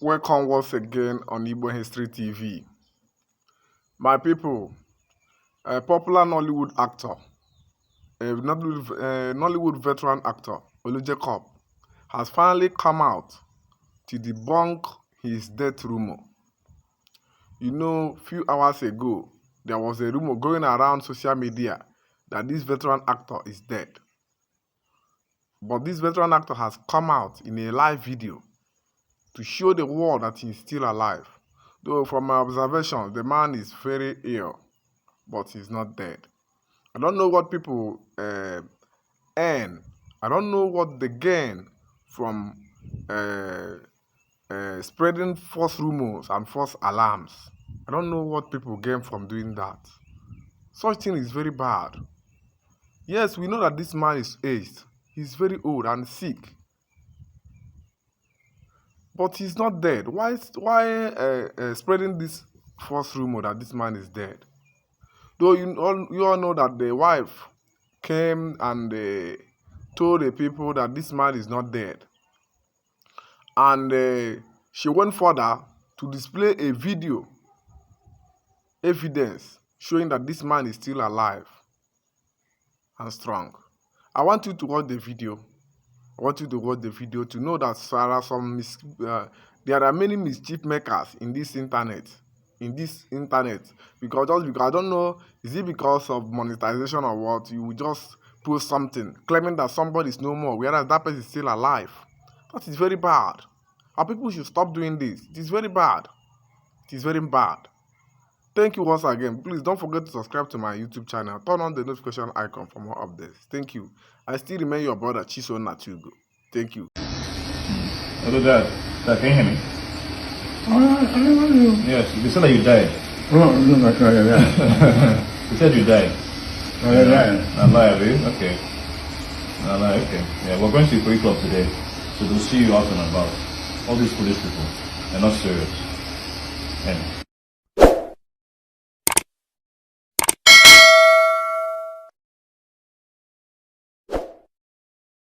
Welcome once again on Igbo History TV. My people, a popular Nollywood actor, a Nollywood veteran actor, Olu Jacobs, has finally come out to debunk his death rumor. You know, few hours ago, there was a rumor going around social media that this veteran actor is dead. But this veteran actor has come out in a live video to show the world that he is still alive. Though from my observation, the man is very ill, but he's not dead. I don't know what people earn. I don't know what they gain from spreading false rumors and false alarms. I don't know what people gain from doing that. Such thing is very bad. Yes, we know that this man is aged. He's very old and sick. But he's not dead. Why spreading this false rumor that this man is dead? Though you all know that the wife came and told the people that this man is not dead. And she went further to display a video evidence showing that this man is still alive and strong. I want you to watch the video. I want you to watch the video to know that there are many mischief makers in this internet. Because I don't know, is it because of monetization or what? You will just post something claiming that somebody is no more, whereas that person is still alive. That is very bad. Our people should stop doing this. It is very bad. It is very bad. Thank you once again. Please don't forget to subscribe to my YouTube channel. Turn on the notification icon for more updates. Thank you. I still remain your brother Chiso Natugo. Thank you. Hello, Dad. Dad, can you hear me? I never knew. Yes, you said that you died. Oh, no, I can't. You said you died. I died. Alive, okay. Alive, okay. Yeah, we're going to the club today, so they'll see you out and about. All these police people, they're not serious. And